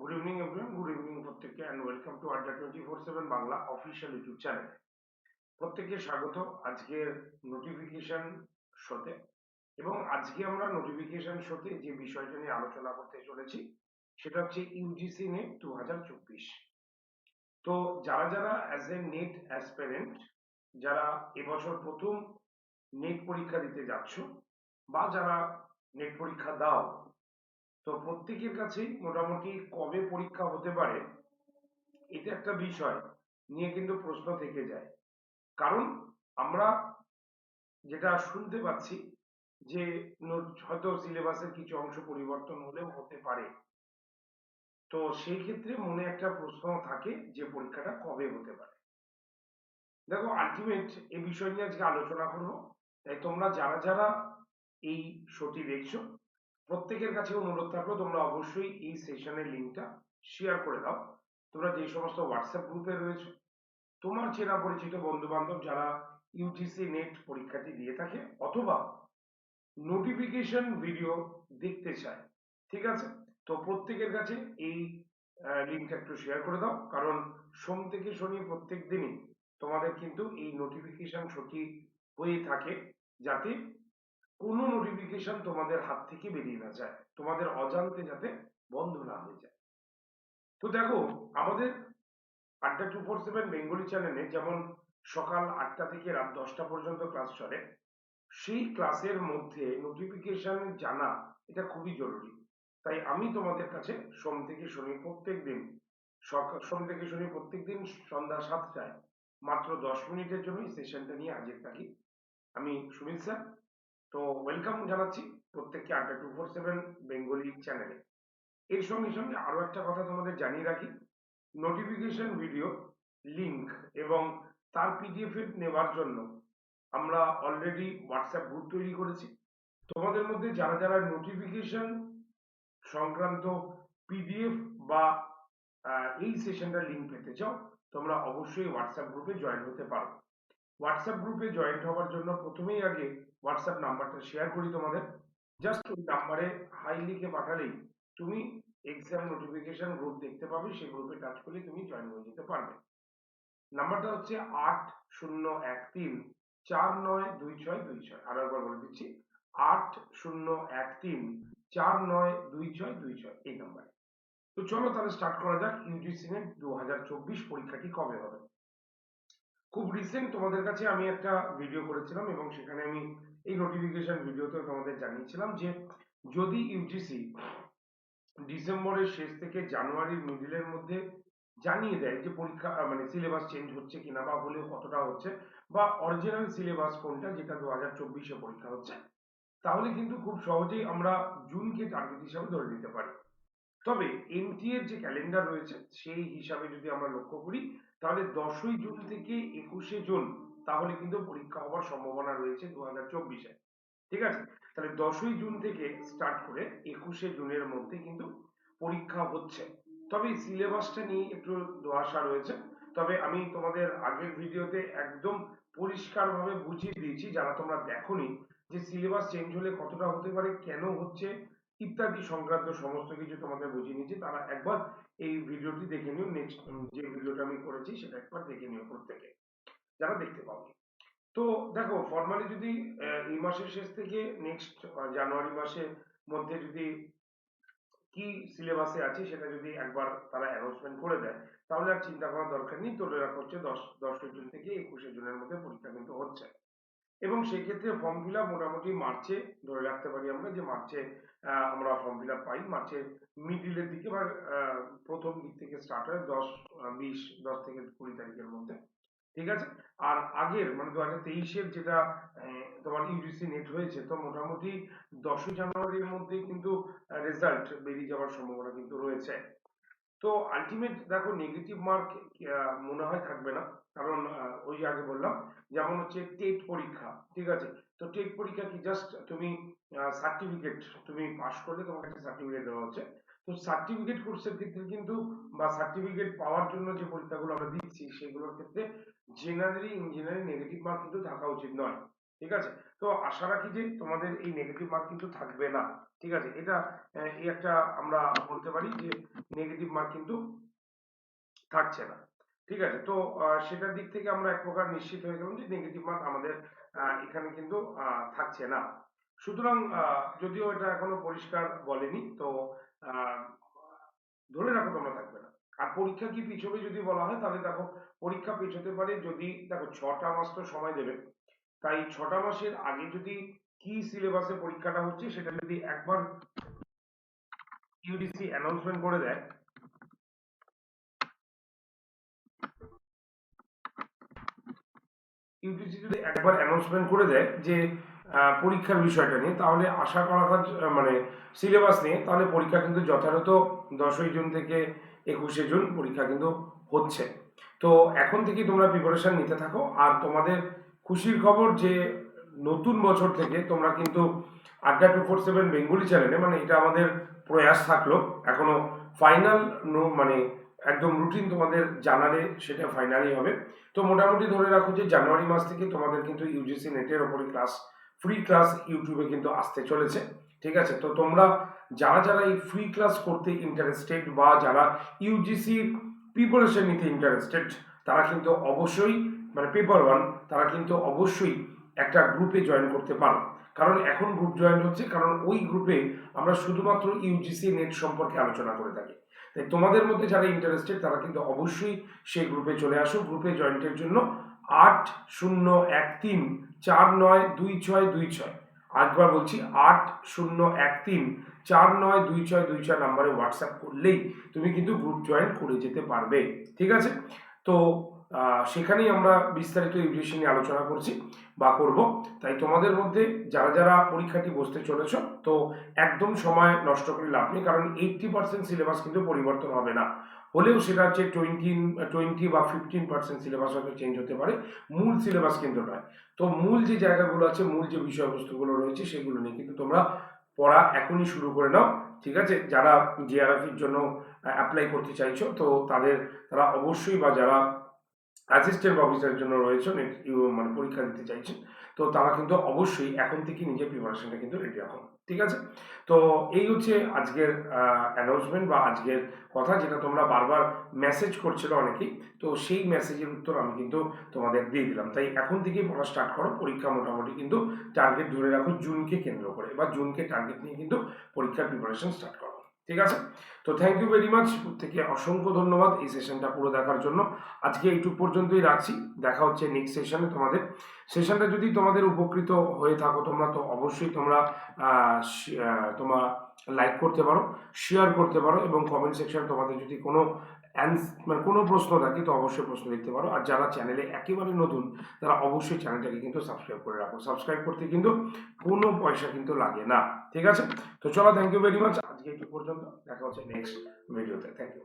Good evening everyone, good evening প্রত্যেককে and welcome to আড্ডা 24/7 Bangla official YouTube channel. প্রত্যেককে স্বাগত আজকের নোটিফিকেশন শোতে। এবং আজকে আমরা নোটিফিকেশন শোতে যে বিষয়টা নিয়ে আলোচনা করতে চলেছি সেটা হচ্ছে ইউজিসি নেট 2024। তো যারা যারা অ্যাজ এ নেট অ্যাসপিরেন্ট, যারা এবছর প্রথম নেট পরীক্ষা দিতে যাচ্ছ বা যারা নেট পরীক্ষা দাও, তো প্রত্যেকের কাছেই মোটামুটি কবে পরীক্ষা হতে পারে এটা একটা বিষয় নিয়ে কিন্তু প্রশ্ন থেকে যায়। কারণ আমরা যেটা শুনতে পাচ্ছি যে হয়তো সিলেবাসের কিছু অংশ পরিবর্তন হলেও হতে পারে। তো সেই ক্ষেত্রে মনে একটা প্রশ্ন থাকে যে পরীক্ষাটা কবে হতে পারে। দেখো, আলটিমেট এই বিষয় নিয়ে আজকে আলোচনা করবো। তাই তোমরা যারা যারা এই শোটি দেখছো, প্রত্যেকের কাছে অনুরোধ থাকলো তোমরা অবশ্যই এই সেশনের লিঙ্কটা শেয়ার করে দাও। তোমরা যে সমস্ত হোয়াটসঅ্যাপ গ্রুপে রয়েছে, তোমার চেনা পরিচিত বন্ধু বান্ধব যারা ইউজিসি নেট পরীক্ষাটি দিয়ে থাকে অথবা নোটিফিকেশন ভিডিও দেখতে চায়, ঠিক আছে? তো প্রত্যেকের কাছে এই লিঙ্কটা একটু শেয়ার করে দাও, কারণ সোম থেকে শনি প্রত্যেক দিনই তোমাদের কিন্তু এই নোটিফিকেশন সঠিক হয়ে থাকে, যাতে কোনো নোটিফিকেশন তোমাদের হাত থেকে বেরিয়ে না যায়, তোমাদের অজান্তে যাতে বন্ধ না হয়ে যায়। তো দেখো, আমাদের আড্ডা 247 বেঙ্গলি চ্যানেলে যেমন সকাল 8টা থেকে রাত 10টা পর্যন্ত ক্লাস চলে, সেই ক্লাসের মধ্যে নোটিফিকেশন জানা এটা খুবই জরুরি। তাই আমি তোমাদের কাছে সোম থেকে শনি প্রত্যেক দিন সোম থেকে শনি প্রত্যেক দিন সন্ধ্যা 7টায় মাত্র 10 মিনিটের জন্য এই সেশনটা নিয়ে হাজির থাকি। আমি সুনীল স্যার। তো ওয়েলকাম জানাচ্ছি প্রত্যেককে আড্ডা 247 বেঙ্গলি চ্যানেলে। এর সঙ্গে সঙ্গে আরো একটা কথা তোমাদের জানিয়ে রাখি, নোটিফিকেশন ভিডিও লিংক এবং তার পিডিএফ নেওয়ার জন্য আমরা অলরেডি হোয়াটসঅ্যাপ গ্রুপ তৈরি করেছি। তোমাদের মধ্যে যারা যারা নোটিফিকেশন সংক্রান্ত পিডিএফ বা এই সেশনটার লিংক পেতে চাও, তোমরা অবশ্যই হোয়াটসঅ্যাপ গ্রুপে জয়েন হতে পারো। হোয়াটসঅ্যাপ গ্রুপে জয়েন হওয়ার জন্য প্রথমেই আগে হোয়াটসঅ্যাপ নাম্বারটা শেয়ার করি তোমাদের। জাস্ট ওই নাম্বারে হাই লিখে পাঠালেই তুমি এক্সাম নোটিফিকেশন গ্রুপ দেখতে পাবে, সেই গ্রুপে টাচ করলে তুমি জয়েন হয়ে যেতে পারবে। নাম্বারটা হচ্ছে 8013 492626। আরো একবার বলে দিচ্ছি, 8013 492626, এই নাম্বারে। তো চলো তাহলে স্টার্ট করা যাক। ইউজিসি নেট 2024 পরীক্ষাটি কবে হবে? খুব রিসেন্ট তোমাদের কাছে আমি একটা ভিডিও করেছিলাম এবং সেখানে আমি এই নোটিফিকেশন ভিডিওতে তোমাদের জানিয়েছিলাম যে যদি ইউজিসি ডিসেম্বরের শেষ থেকে জানুয়ারির মিডিলের মধ্যে জানিয়ে দেয় যে পরীক্ষা মানে সিলেবাস চেঞ্জ হচ্ছে কিনা বা হলেও কতটা হচ্ছে, বা অরিজিনাল সিলেবাস কোনটা যেটা 2024-এ পরীক্ষা হচ্ছে, তাহলে কিন্তু খুব সহজেই আমরা জুনকে টার্গেট হিসাবে ধরে নিতে পারি। তবে এনটিএ এর যে ক্যালেন্ডার রয়েছে সেই হিসাবে যদি আমরা লক্ষ্য করি, তাহলে 10ই জুন থেকে 21শে জুন তাহলে কিন্তু পরীক্ষা হওয়ার সম্ভাবনা রয়েছে 2024-এ। ঠিক আছে? তাহলে 10ই জুন থেকে স্টার্ট করে 21শে জুনের মধ্যে কিন্তু পরীক্ষা হচ্ছে। তবে সিলেবাসটা নিয়ে একটু ধোঁয়াশা রয়েছে। তবে আমি তোমাদের আগের ভিডিওতে একদম পরিষ্কারভাবে বুঝিয়ে দিয়েছি, যারা তোমরা দেখোনি, যে সিলেবাস চেঞ্জ হলে কতটা হতে পারে, কেন হচ্ছে, ইত্যাদি সংক্রান্ত সমস্ত কিছু তোমাদের বুঝিয়ে নিয়েছি। তারা একবার এই ভিডিওটি দেখে নিও, নেক্সট যে ভিডিওটা আমি করেছি সেটা একবার দেখে নিও প্রত্যেকে, যারা দেখতে পাওনি। তো দেখো, ফর্মালি যদি এই মাসের শেষ থেকে নেক্সট জানুয়ারি মাসের মধ্যে যদি কি সিলেবাসে আছে সেটা যদি একবার তারা অ্যানাউন্সমেন্ট করে দেয়, তাহলে আর চিন্তা করার দরকার নেই। ধরে রাখা হচ্ছে 10ই জুন থেকে 21শে জুনের মধ্যে পরীক্ষা কিন্তু হচ্ছে। এবং সেক্ষেত্রে ফর্ম ফিল আপ মোটামুটি মার্চে ধরে রাখতে পারি আমরা, যে মার্চে আমরা ফর্ম ফিল আপ পাই মার্চের মিডিলের দিকে বা প্রথম দিক থেকে স্টার্ট হয় 10 থেকে 20 তারিখের মধ্যে। ঠিক আছে? আর আগের মানে 2023-এর যেটা তোমার ইউজিসি নেট হয়েছে, তো মোটামুটি 10ই জানুয়ারির মধ্যে কিন্তু রেজাল্ট বেরিয়ে যাওয়ার সম্ভাবনা কিন্তু রয়েছে। তো আলটিমেট দেখো, নেগেটিভ মার্ক মনে হয় থাকবে না। কারণ ওই যে আগে বললাম, যেমন হচ্ছে টেট পরীক্ষা, ঠিক আছে? তো টেট পরীক্ষা কি জাস্ট তুমি সার্টিফিকেট, তুমি পাস করলে তোমাকে একটা সার্টিফিকেট দেওয়া হচ্ছে। তো সার্টিফিকেট কোর্সের ক্ষেত্রে কিন্তু, বা সার্টিফিকেট পাওয়ার জন্য যে পরীক্ষাগুলো আমরা দিচ্ছি সেগুলোর ক্ষেত্রে জেনারেলি ইঞ্জিনিয়ারিং নেগেটিভ মার্ক কিন্তু থাকা উচিত নয়। ঠিক আছে? তো আশা রাখি যে তোমাদের এই নেগেটিভ মার্ক কিন্তু থাকবে না। ঠিক আছে? এটা এই একটা আমরা বলতে পারি যে নেগেটিভ মার্ক কিন্তু থাকছে না। ঠিক আছে? তো সেটার দিক থেকে আমরা এক প্রকার নিশ্চিত হয়ে গেলাম যে নেগেটিভ মার্ক আমাদের এখানে কিন্তু থাকছে না। সুতরাং যদিও এটা এখনো পরিষ্কার বলেনি, তো আহ, ধরে রাখো তোমরা থাকবে না। আর পরীক্ষা কি পিছবে যদি বলা হয়, তাহলে দেখো পরীক্ষা পিছোতে পারে যদি দেখো 6টা মাস তো সময় দেবে। তাই 6টা মাসের আগে যদি কি সিলেবাসে পরীক্ষাটা হচ্ছে সেটা যদি একবার ইউডিসি অ্যানাউন্সমেন্ট করে দেয়, ইউজিসি যদি একবার অ্যানাউন্সমেন্ট করে দেয় যে পরীক্ষার বিষয়টা নিয়ে, তাহলে আশা করা মানে সিলেবাস নিয়ে, তাহলে পরীক্ষা কিন্তু যথাযথ 10ই জুন থেকে 21শে জুন পরীক্ষা কিন্তু হচ্ছে। তো এখন থেকে তোমরা প্রিপারেশন নিতে থাকো। আর তোমাদের খুশির খবর যে নতুন বছর থেকে তোমরা কিন্তু আড্ডা 247 বেঙ্গলি চ্যানেলে, মানে এটা আমাদের প্রয়াস থাকলো, এখনো ফাইনাল মানে একদম রুটিন তোমাদের জানালে সেটা ফাইনালই হবে। তো মোটামুটি ধরে রাখো যে জানুয়ারি মাস থেকে তোমাদের কিন্তু ইউজিসি নেটের ওপরে ক্লাস, ফ্রি ক্লাস ইউটিউবে কিন্তু আসতে চলেছে। ঠিক আছে? তো তোমরা যারা যারা এই ফ্রি ক্লাস করতে ইন্টারেস্টেড বা যারা ইউজিসি প্রিপারেশন নিতে ইন্টারেস্টেড, তারা কিন্তু অবশ্যই মানে পেপার ওয়ান, তারা কিন্তু অবশ্যই একটা গ্রুপে জয়েন করতে পারো। কারণ এখন গ্রুপ জয়েন হচ্ছে, কারণ ওই গ্রুপে আমরা শুধুমাত্র ইউজিসি নেট সম্পর্কে আলোচনা করে থাকি। তাই তোমাদের মধ্যে যারা ইন্টারেস্টেড তারা কিন্তু অবশ্যই সেই গ্রুপে চলে আসো। গ্রুপে জয়েন্টের জন্য 8013492626, আরেকবার বলছি 8013492626 নাম্বারে হোয়াটসঅ্যাপ করলেই তুমি কিন্তু গ্রুপ জয়েন করে যেতে পারবে। ঠিক আছে? তো সেখানেই আমরা বিস্তারিত এই বিষয় নিয়ে আলোচনা করছি বা করব। তাই তোমাদের মধ্যে যারা যারা পরীক্ষাটি বসতে চলেছ, তো একদম সময় নষ্ট করে লাভ নেই, কারণ 80% সিলেবাস কিন্তু পরিবর্তন হবে না। হলেও সেটা হচ্ছে 20 বা 15% সিলেবাস হয়তো চেঞ্জ হতে পারে, মূল সিলেবাস কিন্তু নয়। তো মূল যে জায়গাগুলো আছে, মূল যে বিষয়বস্তুগুলো রয়েছে, সেগুলো নিয়ে কিন্তু তোমরা পড়া এখনই শুরু করে নাও। ঠিক আছে? যারা জিআরএফের জন্য অ্যাপ্লাই করতে চাইছো, তো তারা অবশ্যই, বা যারা অ্যাসিস্ট্যান্ট প্রফেসরের জন্য রয়েছে মানে পরীক্ষা দিতে চাইছেন, তো তারা কিন্তু অবশ্যই এখন থেকে নিজের প্রিপারেশনটা কিন্তু রেডি রাখুন। ঠিক আছে? তো এই হচ্ছে আজকের অ্যানাউন্সমেন্ট বা আজকের কথা, যেটা তোমরা বারবার মেসেজ করছিল অনেকেই। তো সেই মেসেজের উত্তর আমি কিন্তু তোমাদের দিয়ে দিলাম। তাই এখন থেকেই পড়া স্টার্ট করো। পরীক্ষা মোটামুটি কিন্তু টার্গেট ধরে রাখো জুনকে কেন্দ্র করে, বা জুনকে টার্গেট নিয়ে কিন্তু পরীক্ষার প্রিপারেশন স্টার্ট করো। ঠিক আছে? তো থ্যাংক ইউ ভেরি মাচ, প্রত্যেকে অসংখ্য ধন্যবাদ এই সেশনটা পুরো দেখার জন্য। আজকে এইটুকু পর্যন্তই রাখছি, দেখা হচ্ছে নেক্সট সেশনে। তোমাদের সেশনটা যদি তোমাদের উপকৃত হয়ে থাকো তোমরা, তো অবশ্যই তোমরা তোমরা লাইক করতে পারো, শেয়ার করতে পারো, এবং কমেন্ট সেকশন তোমাদের যদি কোনো মানে কোনো প্রশ্ন থাকে তো অবশ্যই প্রশ্ন লিখতে পারো। আর যারা চ্যানেলে একেবারে নতুন, তারা অবশ্যই চ্যানেলটাকে কিন্তু সাবস্ক্রাইব করে রাখো। সাবস্ক্রাইব করতে কিন্তু কোনো পয়সা কিন্তু লাগে না। ঠিক আছে? তো চলো, থ্যাংক ইউ ভেরি মাচ, আজকে একটু পর্যন্ত, দেখা হচ্ছে নেক্সট ভিডিওতে। Thank you.